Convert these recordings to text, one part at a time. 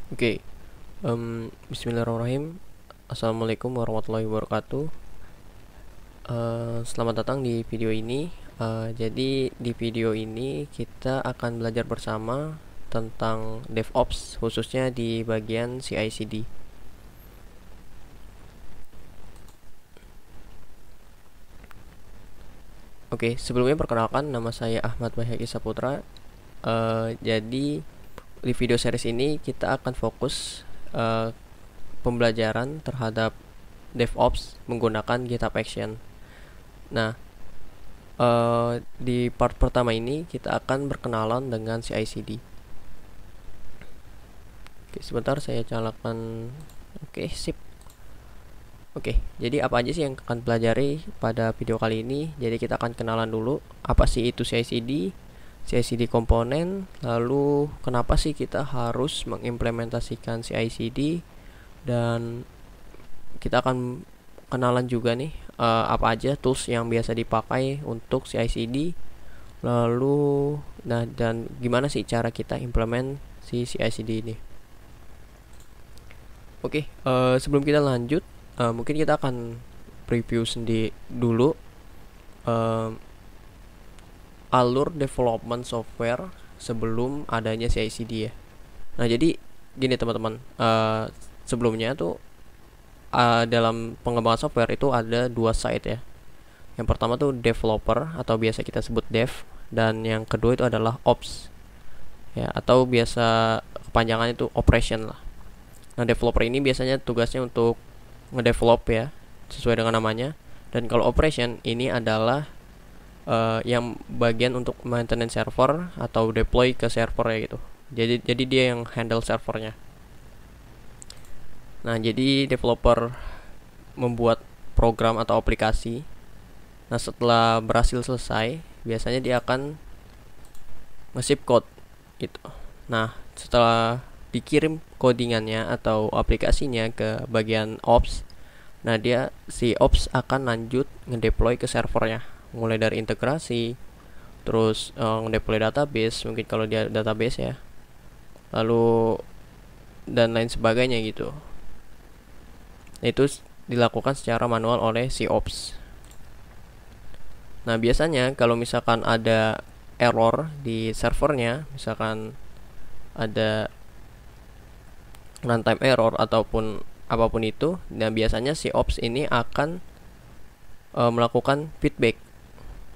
Oke, Bismillahirrahmanirrahim. Assalamualaikum warahmatullahi wabarakatuh. Selamat datang di video ini. Jadi di video ini kita akan belajar bersama tentang DevOps, khususnya di bagian CI/CD. Oke, sebelumnya perkenalkan, nama saya Ahmad Bahyaki Saputra. Jadi di video series ini kita akan fokus pembelajaran terhadap DevOps menggunakan GitHub Action. Nah, di part pertama ini kita akan berkenalan dengan CI/CD. Oke, sebentar saya nyalakan. Oke, sip. Oke, jadi apa aja sih yang akan pelajari pada video kali ini? Jadi kita akan kenalan dulu apa sih itu CI/CD komponen, lalu kenapa sih kita harus mengimplementasikan CI/CD, dan kita akan kenalan juga nih apa aja tools yang biasa dipakai untuk CI/CD, lalu dan gimana sih cara kita implement si CI/CD ini. Oke, sebelum kita lanjut, mungkin kita akan preview sendiri dulu alur development software sebelum adanya CI/CD ya. Nah, jadi gini teman-teman, sebelumnya tuh dalam pengembangan software itu ada dua side ya. Yang pertama tuh developer atau biasa kita sebut dev, dan yang kedua itu adalah ops ya, atau biasa kepanjangan itu operation lah. Nah, developer ini biasanya tugasnya untuk ngedevelop ya, sesuai dengan namanya. Dan kalau operation ini adalah yang bagian untuk maintenance server atau deploy ke server ya gitu. Jadi dia yang handle servernya. Nah, jadi developer membuat program atau aplikasi. Nah, setelah berhasil selesai, biasanya dia akan nge-ship code gitu. Nah, setelah dikirim codingannya atau aplikasinya ke bagian ops, nah si ops akan lanjut ngedeploy ke servernya, mulai dari integrasi, terus ngedeploy database, mungkin kalau dia database ya, lalu dan lain sebagainya gitu. Nah, itu dilakukan secara manual oleh si ops. Nah, biasanya kalau misalkan ada error di servernya, misalkan ada runtime error ataupun apapun itu, dan biasanya si ops ini akan melakukan feedback.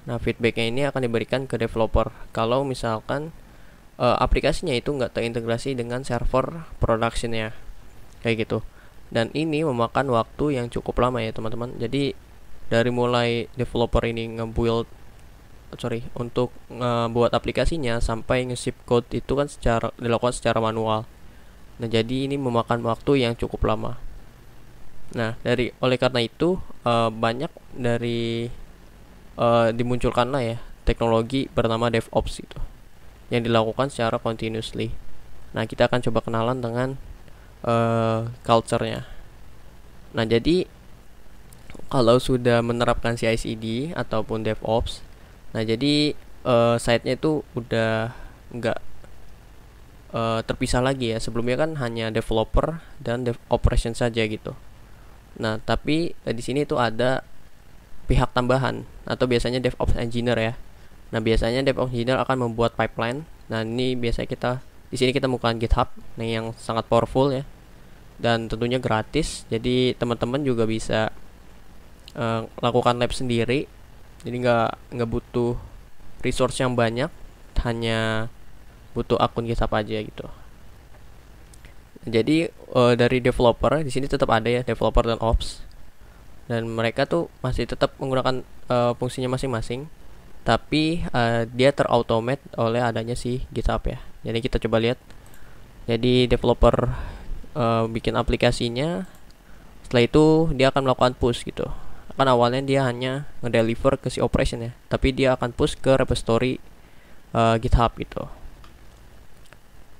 Nah, feedbacknya ini akan diberikan ke developer kalau misalkan aplikasinya itu nggak terintegrasi dengan server productionnya, kayak gitu. Dan ini memakan waktu yang cukup lama ya teman-teman. Jadi dari mulai developer ini untuk buat aplikasinya sampai nge-ship code itu kan dilakukan secara manual. Nah, jadi ini memakan waktu yang cukup lama. Nah, oleh karena itu banyak dari dimunculkanlah ya teknologi bernama DevOps itu, yang dilakukan secara continuously. Nah, kita akan coba kenalan dengan culture-nya. Nah, jadi kalau sudah menerapkan CI/CD ataupun DevOps, nah jadi site-nya itu udah nggak terpisah lagi ya. Sebelumnya kan hanya developer dan operation saja gitu. Nah, tapi di sini itu ada pihak tambahan atau biasanya DevOps engineer ya. Nah, biasanya DevOps engineer akan membuat pipeline. Nah, ini biasanya di sini kita menggunakan GitHub, nah yang sangat powerful ya, dan tentunya gratis. Jadi teman-teman juga bisa lakukan lab sendiri. Jadi nggak butuh resource yang banyak, hanya butuh akun GitHub aja gitu. Jadi dari developer di sini tetap ada ya, developer dan ops, dan mereka tuh masih tetap menggunakan fungsinya masing-masing, tapi dia terautomate oleh adanya si GitHub ya. Jadi kita coba lihat. Jadi developer bikin aplikasinya, setelah itu dia akan melakukan push gitu. Kan awalnya dia hanya ngedeliver ke si operation ya, tapi dia akan push ke repository GitHub gitu.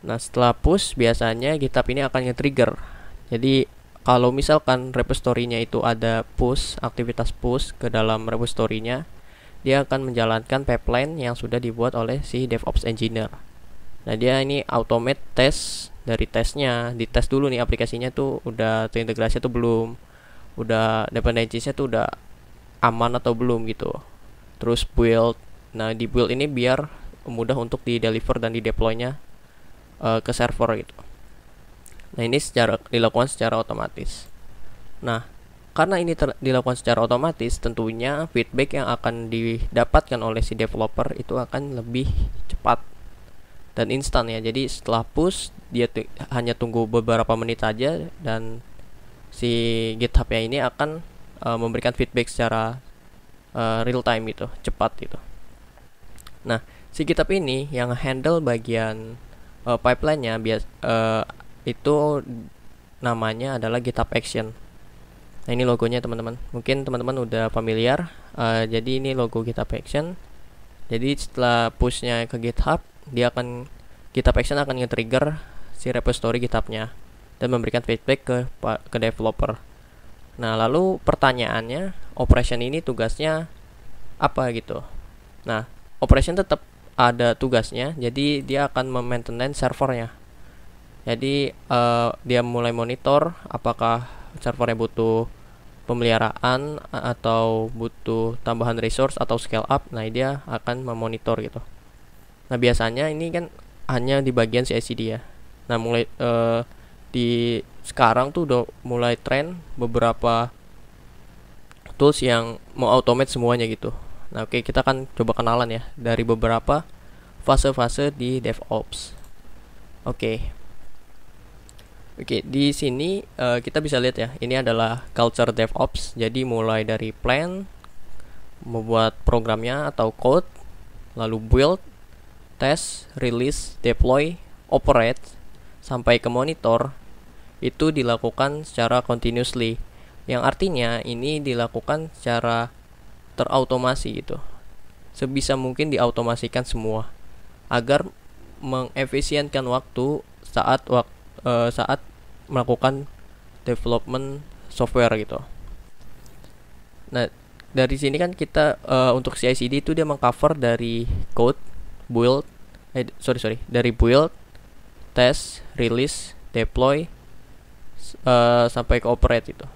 Nah, setelah push biasanya GitHub ini akan nge-trigger. Jadi kalau misalkan repository-nya itu ada aktivitas push ke dalam repository-nya, dia akan menjalankan pipeline yang sudah dibuat oleh si DevOps engineer. Nah, dia ini automate tes dari tesnya, dites dulu nih aplikasinya tuh udah terintegrasi atau belum, udah dependencies-nya tuh udah aman atau belum gitu. Terus build. Nah, di build ini biar mudah untuk di deliver dan di deploy-nya ke server gitu. Nah, ini dilakukan secara otomatis. Nah, karena ini dilakukan secara otomatis, tentunya feedback yang akan didapatkan oleh si developer itu akan lebih cepat dan instan ya. Jadi setelah push dia hanya tunggu beberapa menit saja, dan si GitHub-nya ini akan memberikan feedback secara real time gitu, cepat gitu. Nah, si GitHub ini yang handle bagian pipeline-nya itu namanya adalah GitHub Action. Nah, ini logonya teman-teman. Mungkin teman-teman udah familiar. Jadi ini logo GitHub Action. Jadi setelah pushnya ke GitHub, GitHub Action akan nge-trigger si repository GitHub-nya dan memberikan feedback ke developer. Nah, lalu pertanyaannya, operation ini tugasnya apa gitu? Nah, operation tetap ada tugasnya. Jadi dia akan memaintain servernya. Jadi dia mulai monitor apakah servernya butuh pemeliharaan atau butuh tambahan resource atau scale up. Nah, dia akan memonitor gitu. Nah, biasanya ini kan hanya di bagian CI/CD ya. Nah, mulai di sekarang tuh udah mulai tren beberapa tools yang mau automate semuanya gitu. Nah, oke, kita akan coba kenalan ya dari beberapa fase-fase di DevOps. Oke, di sini kita bisa lihat ya, ini adalah culture DevOps. Jadi mulai dari plan, membuat programnya atau code, lalu build, test, release, deploy, operate, sampai ke monitor, itu dilakukan secara continuously. Yang artinya ini dilakukan secara terautomasi gitu. Sebisa mungkin diautomasikan semua agar mengefisienkan waktu saat melakukan development software gitu. Nah, dari sini kan kita untuk CI/CD itu dia mengcover dari code, build, dari build, test, release, deploy, sampai ke operate itu.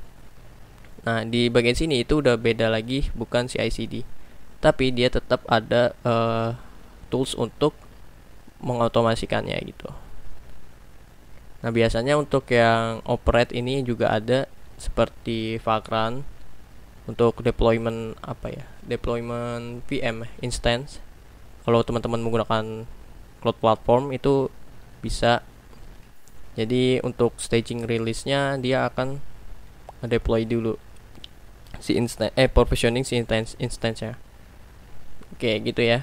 Nah, di bagian sini itu udah beda lagi, bukan CI/CD, tapi dia tetap ada tools untuk mengautomasikannya gitu. Nah, biasanya untuk yang operate ini juga ada seperti Vagrant untuk deployment deployment VM instance. Kalau teman-teman menggunakan cloud platform itu bisa. Jadi untuk staging release-nya dia akan deploy dulu si provisioning si instance-nya. Oke, gitu ya.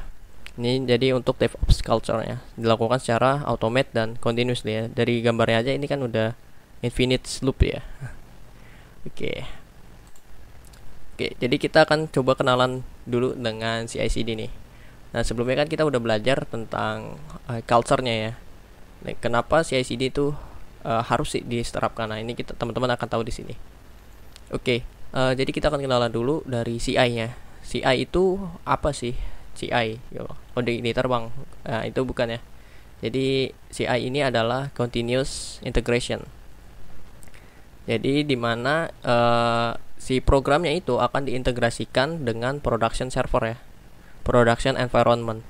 Ini jadi untuk DevOps culture-nya dilakukan secara automate dan continuously ya. Dari gambarnya aja ini kan udah infinite loop ya. Oke, jadi kita akan coba kenalan dulu dengan CI/CD nih. Nah, sebelumnya kan kita udah belajar tentang culture-nya ya. Nah, kenapa CI/CD itu harus diterapkan? Nah, ini kita teman-teman akan tahu di sini. Oke, jadi kita akan kenalan dulu dari CI-nya. CI itu apa sih? CI, ini terbang. Nah, itu bukan ya. Jadi CI ini adalah continuous integration. Jadi di mana si programnya itu akan diintegrasikan dengan production server ya, production environment.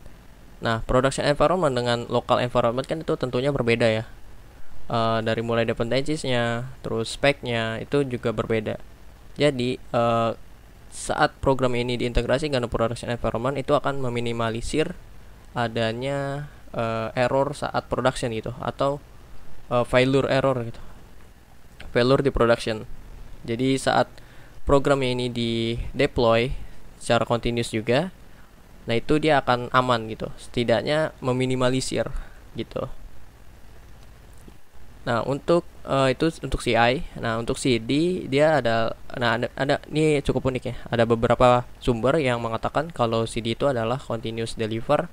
Nah, production environment dengan local environment kan itu tentunya berbeda ya. Dari mulai dependencies-nya, terus spec-nya itu juga berbeda. Jadi saat program ini diintegrasi dengan production environment, itu akan meminimalisir adanya error saat production gitu, atau failure error gitu, failure di production. Jadi saat program ini di deploy secara continuous juga, nah itu dia akan aman gitu, setidaknya meminimalisir gitu. Nah, untuk itu untuk CI. Nah, untuk CD dia ada ini cukup unik ya. Ada beberapa sumber yang mengatakan kalau CD itu adalah continuous deliver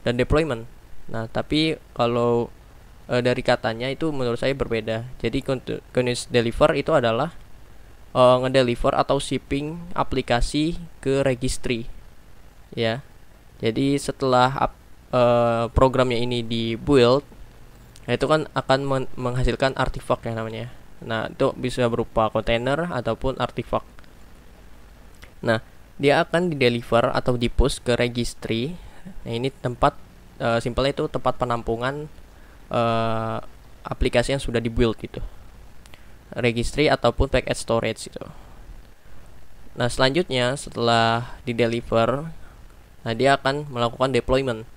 dan deployment. Nah, tapi kalau dari katanya itu menurut saya berbeda. Jadi continuous deliver itu adalah ngedeliver atau shipping aplikasi ke registry ya. Jadi setelah programnya ini di build, nah itu kan akan menghasilkan artifak ya namanya. Nah itu bisa berupa kontainer ataupun artifak. Nah dia akan di deliver atau di push ke registry. Nah ini tempat simpelnya itu tempat penampungan aplikasi yang sudah di build gitu, registry ataupun package storage gitu. Nah selanjutnya setelah di deliver, nah dia akan melakukan deployment.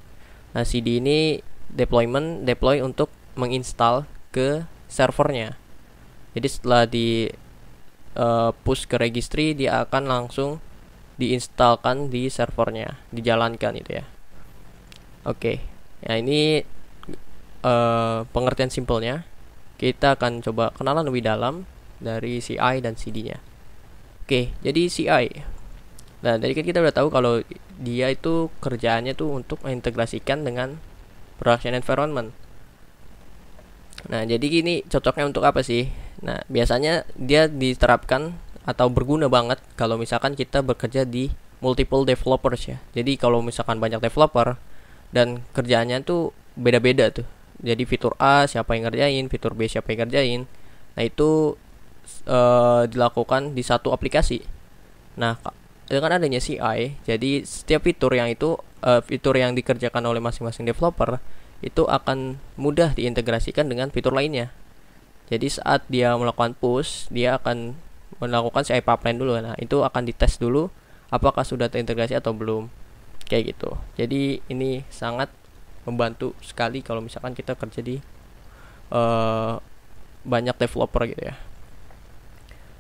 Nah CD ini deploy untuk menginstal ke servernya. Jadi setelah di push ke registry, dia akan langsung diinstalkan di servernya, dijalankan itu ya. Oke, ya ini pengertian simpelnya. Kita akan coba kenalan lebih dalam dari CI dan CD-nya. Oke, jadi CI. Nah, tadi kan kita udah tahu kalau dia itu kerjaannya tuh untuk mengintegrasikan dengan production environment. Nah, jadi gini cocoknya untuk apa sih? Nah, biasanya dia diterapkan atau berguna banget kalau misalkan kita bekerja di multiple developers ya. Jadi kalau misalkan banyak developer dan kerjaannya tuh beda-beda tuh. Jadi fitur A siapa yang ngerjain, fitur B siapa yang ngerjain. Nah, itu dilakukan di satu aplikasi. Nah, dengan adanya CI, jadi setiap fitur yang fitur yang dikerjakan oleh masing-masing developer itu akan mudah diintegrasikan dengan fitur lainnya. Jadi saat dia melakukan push, dia akan melakukan CI pipeline dulu. Nah, itu akan dites dulu apakah sudah terintegrasi atau belum. Kayak gitu. Jadi ini sangat membantu sekali kalau misalkan kita kerja di banyak developer gitu ya.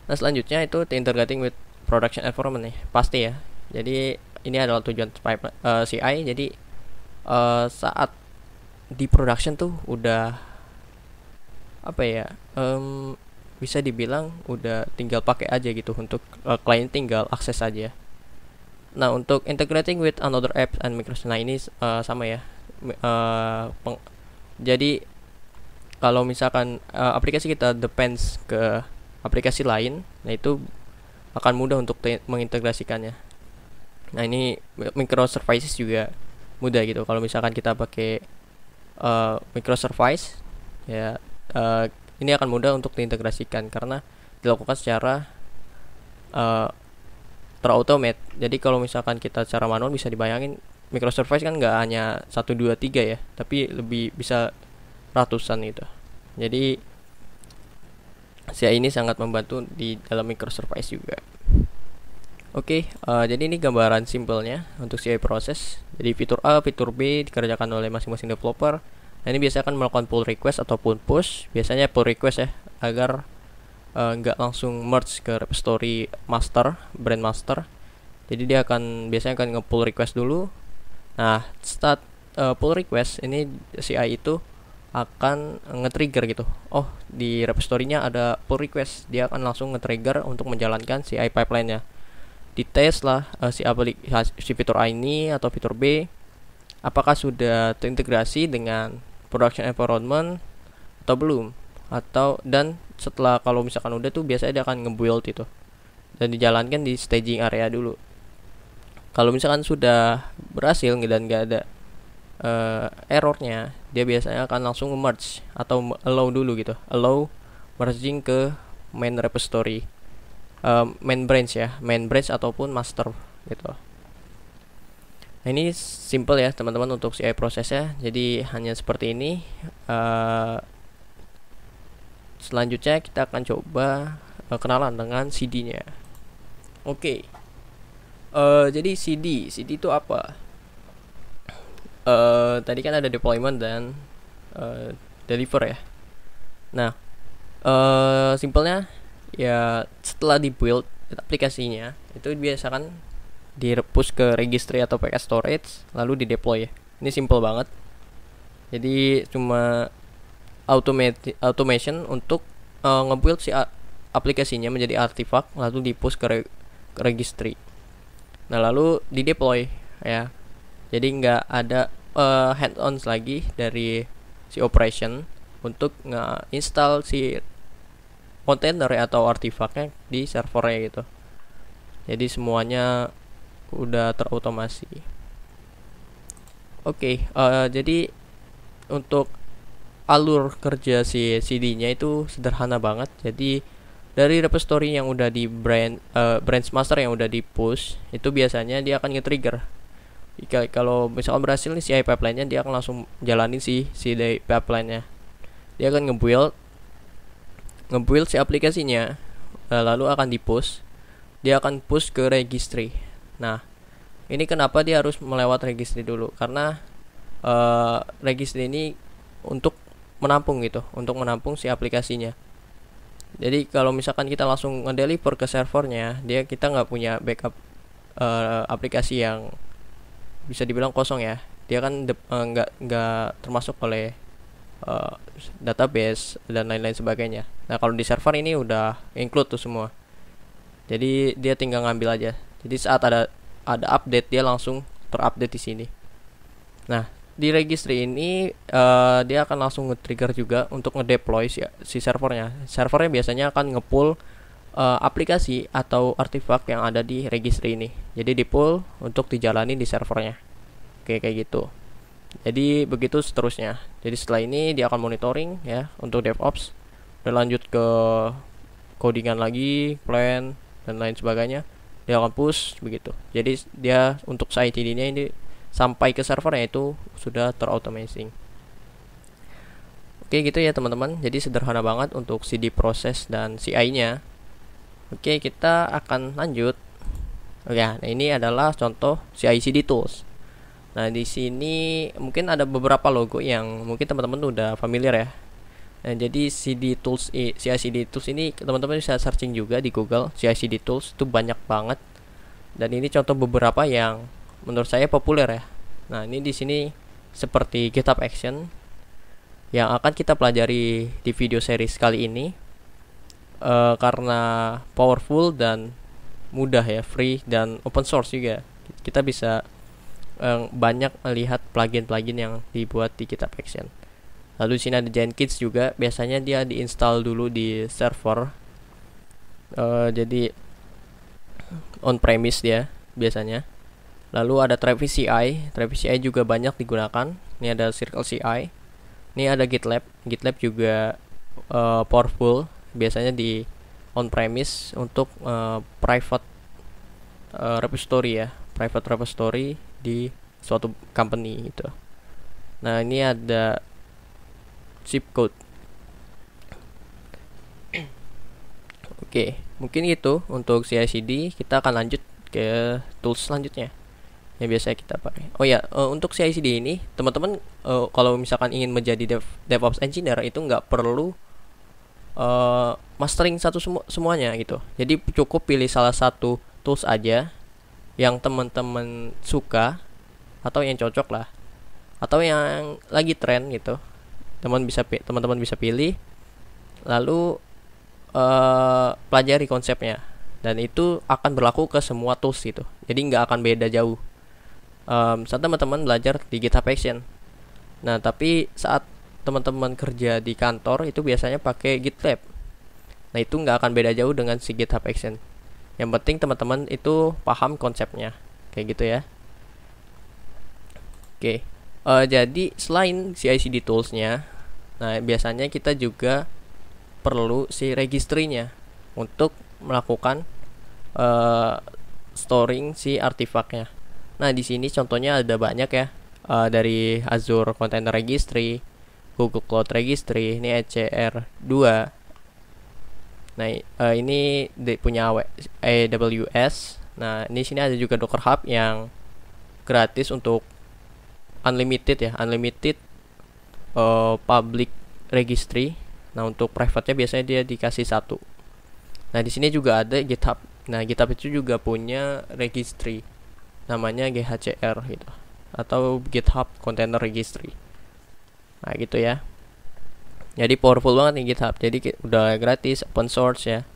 Nah, selanjutnya itu integrating with production environment nih, pasti ya. Jadi ini adalah tujuan CI. Jadi saat di production tuh udah apa ya, bisa dibilang udah tinggal pakai aja gitu, untuk klien tinggal akses aja. Nah, untuk integrating with another app and microservice, nah ini sama ya. Jadi kalau misalkan aplikasi kita depends ke aplikasi lain, nah itu akan mudah untuk mengintegrasikannya. Nah, ini microservices juga mudah gitu. Kalau misalkan kita pakai microservice ya, ini akan mudah untuk diintegrasikan karena dilakukan secara terautomate. Jadi kalau misalkan kita secara manual, bisa dibayangin microservice kan nggak hanya 1, 2, 3 ya, tapi lebih bisa ratusan gitu. Jadi CI ini sangat membantu di dalam microservice juga. Oke, jadi ini gambaran simpelnya untuk CI proses. Jadi fitur A, fitur B dikerjakan oleh masing-masing developer. Nah, ini biasanya akan melakukan pull request ataupun push. Biasanya pull request ya, agar nggak langsung merge ke repository master, brand master. Jadi dia biasanya akan nge-pull request dulu. Nah, start pull request ini CI itu akan nge-trigger gitu. Oh, di repository-nya ada pull request, dia akan langsung nge-trigger untuk menjalankan CI pipeline-nya. Dites lah si fitur A ini atau fitur B apakah sudah terintegrasi dengan production environment atau belum, dan setelah kalau misalkan udah tuh biasanya dia akan nge-build itu dan dijalankan di staging area dulu. Kalau misalkan sudah berhasil dan nggak ada errornya, dia biasanya akan langsung merge atau allow dulu gitu, allow merging ke main repository, main branch ataupun master gitu. Nah, ini simple ya teman-teman untuk CI prosesnya. Jadi hanya seperti ini. Selanjutnya kita akan coba kenalan dengan CD-nya. Oke. Jadi CD itu apa? Tadi kan ada deployment dan deliver ya. Nah, simpelnya ya, setelah dibuild aplikasinya itu biasakan di-push ke registry atau package storage, lalu di-deploy ya. Ini simple banget. Jadi cuma automation untuk nge-build si aplikasinya menjadi artifak, lalu di-push ke registry. Nah, lalu di-deploy ya. Jadi nggak ada hand-on lagi dari si operation untuk nge-install si kontainer atau artifaknya di servernya gitu. Jadi semuanya udah terotomasi. Oke, jadi untuk alur kerja si CD-nya itu sederhana banget. Jadi dari repository yang udah di branch master yang udah di push itu biasanya dia akan nge-trigger. Kalau misalkan berhasil nih CI pipeline-nya, dia akan langsung jalanin si CI pipeline-nya. Dia akan nge-build si aplikasinya, lalu akan di-push. Dia akan push ke registry. Nah, ini kenapa dia harus melewat registry dulu? Karena registry ini untuk menampung gitu, untuk menampung si aplikasinya. Jadi kalau misalkan kita langsung ngedeliver ke servernya, kita nggak punya backup aplikasi yang bisa dibilang kosong ya. Dia kan nggak termasuk oleh uh, database dan lain-lain sebagainya. Nah kalau di server ini udah include tuh semua. Jadi dia tinggal ngambil aja. Jadi saat ada update, dia langsung terupdate di sini. Nah di registry ini dia akan langsung nge-trigger juga untuk ngedeploy si servernya. Servernya biasanya akan nge-pull aplikasi atau artefak yang ada di registry ini. Jadi di-pull untuk dijalani di servernya. Oke, kayak gitu. Jadi begitu seterusnya. Jadi setelah ini dia akan monitoring ya untuk DevOps. Dan lanjut ke codingan lagi, plan dan lain sebagainya. Dia akan push begitu. Jadi dia untuk CI/CD-nya ini sampai ke servernya itu sudah terautomation. Oke gitu ya teman-teman. Jadi sederhana banget untuk CD proses dan CI-nya. Oke, kita akan lanjut. Oke, nah ini adalah contoh CI/CD tools. Nah, di sini mungkin ada beberapa logo yang mungkin teman-teman udah familiar ya. Nah, jadi CI/CD tools ini teman-teman bisa searching juga di Google. CI/CD tools itu banyak banget. Dan ini contoh beberapa yang menurut saya populer ya. Nah, ini di sini seperti GitHub Action yang akan kita pelajari di video series kali ini. Karena powerful dan mudah ya, free dan open source juga. Kita bisa banyak melihat plugin-plugin yang dibuat di GitHub Action. Lalu sini ada Jenkins juga, biasanya dia diinstal dulu di server. Jadi on premise dia biasanya. Lalu ada Travis CI. Travis CI juga banyak digunakan. Ini ada Circle CI. Ini ada GitLab. GitLab juga powerful, biasanya di on premise untuk private repository ya, private repository di suatu company gitu. Nah ini ada zip code. Oke, mungkin gitu untuk CI/CD. Kita akan lanjut ke tools selanjutnya yang biasa kita pakai. Oh ya, untuk CI/CD ini teman-teman kalau misalkan ingin menjadi DevOps engineer itu nggak perlu mastering semuanya gitu. Jadi cukup pilih salah satu tools aja yang teman-teman suka atau yang cocok lah, atau yang lagi tren gitu. Teman-teman bisa pilih, lalu pelajari konsepnya, dan itu akan berlaku ke semua tools gitu. Jadi nggak akan beda jauh. Saat teman-teman belajar di GitHub Action. Nah tapi saat teman-teman kerja di kantor itu biasanya pakai GitLab. Nah itu nggak akan beda jauh dengan si GitHub Action. Yang penting teman-teman itu paham konsepnya, kayak gitu ya. Oke, jadi selain CI/CD toolsnya, nah biasanya kita juga perlu si registry-nya untuk melakukan storing si artefaknya. Nah di sini contohnya ada banyak ya, dari Azure Container Registry, Google Cloud Registry, ini ECR 2. Nah, ini punya AWS. Nah, di sini ada juga Docker Hub yang gratis untuk unlimited public registry. Nah, untuk private-nya biasanya dia dikasih 1. Nah, di sini juga ada GitHub. Nah, GitHub itu juga punya registry namanya GHCR gitu, atau GitHub Container Registry. Nah gitu ya. Jadi powerful banget nih GitHub. Jadi udah gratis, open source ya.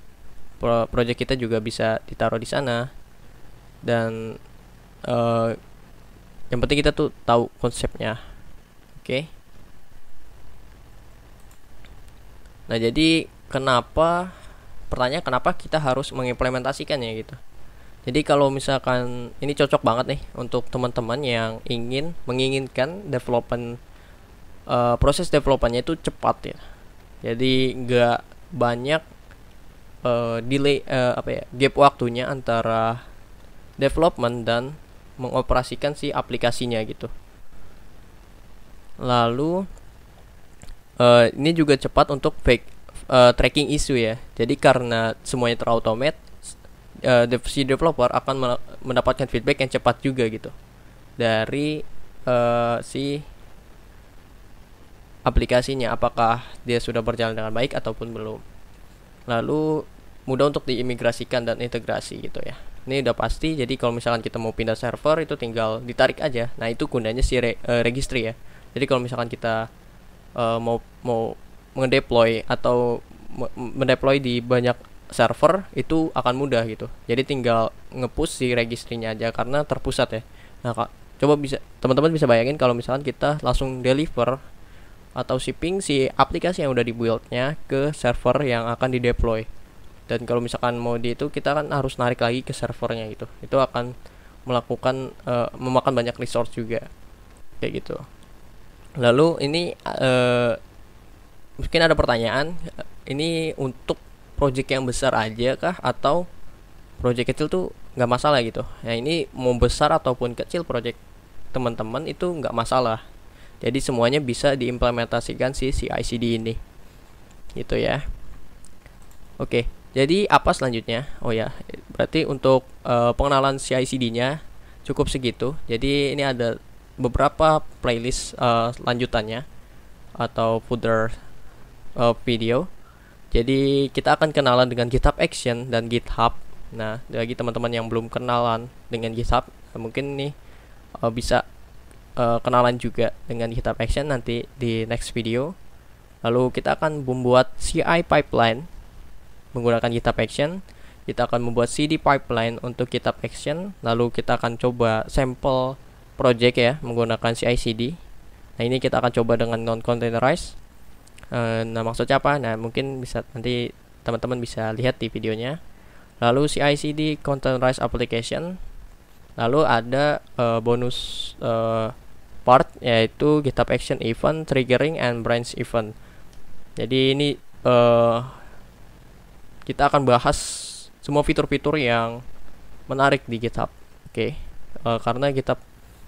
Project kita juga bisa ditaruh di sana. Dan yang penting kita tuh tahu konsepnya. Oke. Nah jadi pertanyaan kenapa kita harus mengimplementasikannya gitu. Jadi kalau misalkan ini cocok banget nih untuk teman-teman yang menginginkan proses developannya itu cepat ya. Jadi nggak banyak delay gap waktunya antara development dan mengoperasikan si aplikasinya gitu. Lalu ini juga cepat untuk tracking issue ya. Jadi karena semuanya terautomate, si developer akan mendapatkan feedback yang cepat juga gitu dari si aplikasinya, apakah dia sudah berjalan dengan baik ataupun belum. Lalu mudah untuk diimigrasikan dan integrasi gitu ya. Ini udah pasti. Jadi kalau misalkan kita mau pindah server itu tinggal ditarik aja. Nah itu gunanya si registry ya. Jadi kalau misalkan kita mau ngedeploy atau mendeploy di banyak server itu akan mudah gitu. Jadi tinggal nge-push si registrinya aja karena terpusat ya. Nah coba teman-teman bisa bayangin kalau misalkan kita langsung deliver atau shipping si aplikasi yang udah dibuildnya ke server yang akan dideploy. Dan kalau misalkan mau itu kita kan harus narik lagi ke servernya gitu. Itu akan memakan banyak resource juga kayak gitu. Lalu ini mungkin ada pertanyaan, ini untuk project yang besar aja kah atau project kecil tuh nggak masalah gitu. Nah ini mau besar ataupun kecil project teman-teman itu nggak masalah. Jadi semuanya bisa diimplementasikan si CI/CD ini gitu ya. Oke, jadi apa selanjutnya? Oh ya, berarti untuk pengenalan CI/CD-nya cukup segitu. Jadi ini ada beberapa playlist lanjutannya atau further video. Jadi kita akan kenalan dengan GitHub Action dan GitHub. Nah, bagi teman-teman yang belum kenalan dengan GitHub, mungkin nih bisa kenalan juga dengan GitHub Action nanti di next video. Lalu kita akan membuat CI pipeline menggunakan GitHub Action. Kita akan membuat CD pipeline untuk GitHub Action. Lalu kita akan coba sampel project ya menggunakan CI/CD. Nah ini kita akan coba dengan non-containerized. Nah maksudnya apa? Nah mungkin bisa nanti teman-teman bisa lihat di videonya. Lalu CI/CD containerized application. Lalu ada bonus part yaitu GitHub Action event, triggering and branch event. Jadi ini kita akan bahas semua fitur-fitur yang menarik di GitHub. Oke. Karena GitHub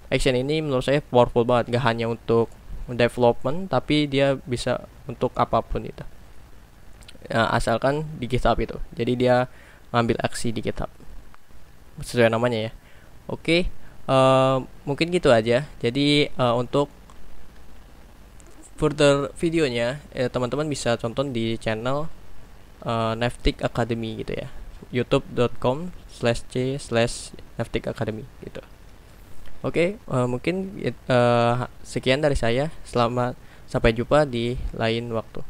Action ini menurut saya powerful banget, gak hanya untuk development tapi dia bisa untuk apapun itu. Asalkan di GitHub itu. Jadi dia ngambil aksi di GitHub sesuai namanya ya. Oke. Mungkin gitu aja. Jadi untuk further videonya teman-teman bisa tonton di channel Navtic Academy gitu ya, youtube.com/c/Navtic Academy gitu. Oke, mungkin sekian dari saya. Sampai jumpa di lain waktu.